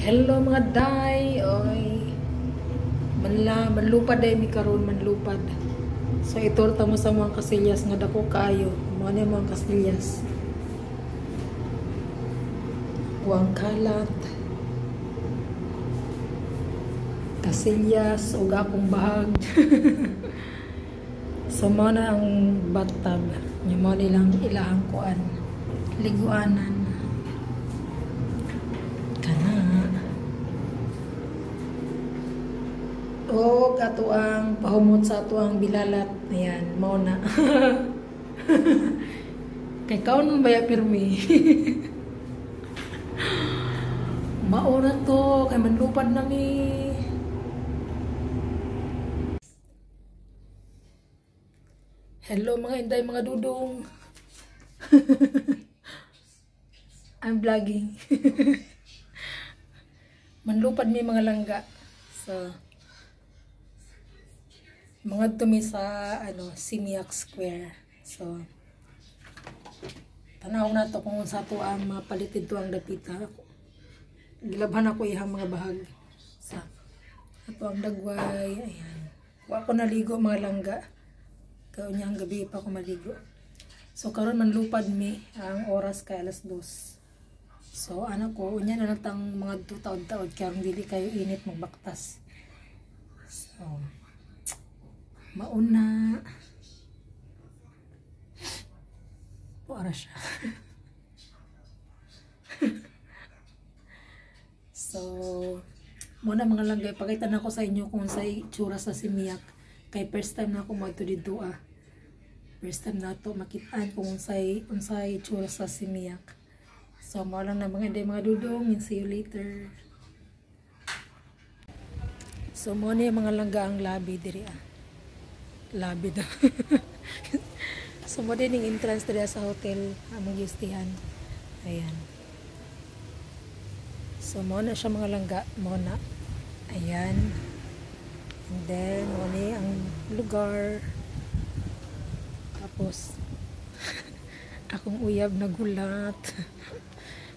Hello mga day, oy. Manlupad day mi karon manlupad. So itorta mo sa mga kasilyas nga dako kayo. Mo ni mga kasilyas. Kuang kalat. Kasilyas ug akong bahag. So mo na ang bathtub. Nya mo nilang ilahang kuan. Liguanan. O ato ang pahumot sa ato ang bilalat. Ayan, mao na. Kay kaon baya pirmi. Mao na to kay manlupad na mi. Hello mga inday, mga dudong. I'm vlogging. Manlupad mi mga langga. So mga tumi sa Simiak Square. So tanaw na to kung sa to ang mapalitid to ang dapita. Gilabhan ako ihang mga bahag sa ato ang dagway. Ayan, wa ko naligo mga langga. Kaunyang gabi pa ako maligo. So karon manlupad mi ang oras kay alas 2. So anak ko unya na natang mga 2 taon karon dili kayo init magbaktas. So mauna para siya. So muna mga langgay, pakita na ko sa inyo kung sa'y tsura sa Simiak. Kay first time na ako magto dito first time na to makitaan kung sa'y tsura sa Simiak. So mo lang na mga dudong, and see you later. So mo na yung mga langga ang labi diri labi daw. So mo din yung entrance diri sa hotel among gistihan. Ayan. So mo na siya mga langga, mo na. Ayan. And then mo ni ang lugar. Tapos akong uyab na gulat.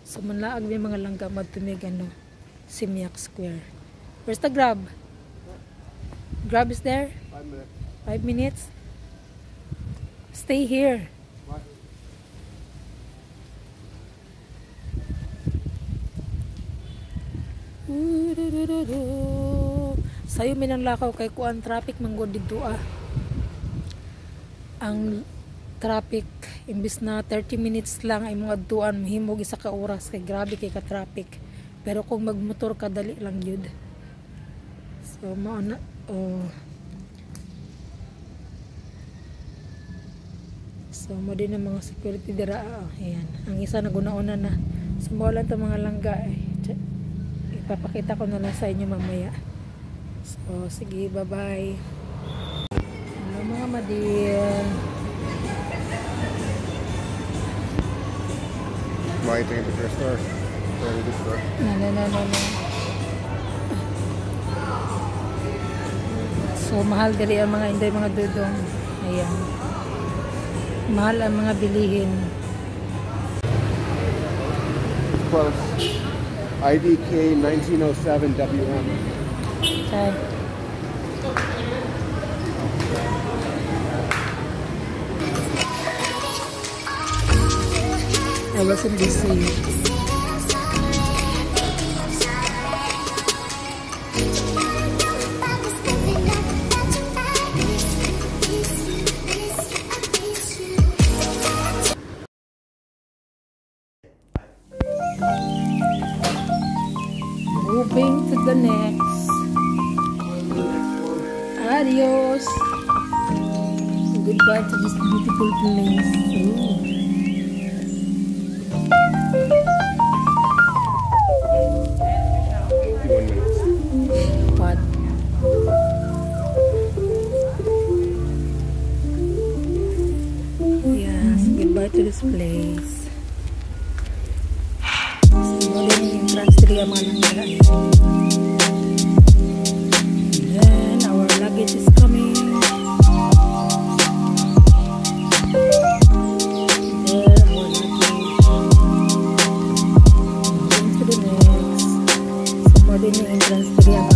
So manlaag may mga langga madtumig Simiak Square. Where's the Grab? Grab is there? 5 minutes. 5 minutes? Stay here. What? Sayo minang lakaw kay kuan traffic manggod dito Ang traffic imbis na 30 minutes lang ay mga duan mahimog isa ka oras kay grabe kay ka traffic. Pero kung magmotor ka dali lang yun. So mao na So, mo din ang mga security dira. Ayan. Ang isa nagunauna na. Sumbolan to mga langga. Ipapakita ko na lang sa inyo mamaya. So, sige. Bye-bye. Hello mga madil. Why you think it's your store? Very good store. No. So, mahal diri ang mga inday, mga dudong. Ayan. Mahal ang mga bilihin. Close. IDK 1907 WM. Okay. I was in DC. Moving to the next. Adios. Goodbye to this beautiful place. Ooh. 51 minutes. What? Yes, goodbye to this place. Transferia Mananggaran. Then our luggage is coming. There our luggage. Moving to the next. entrance area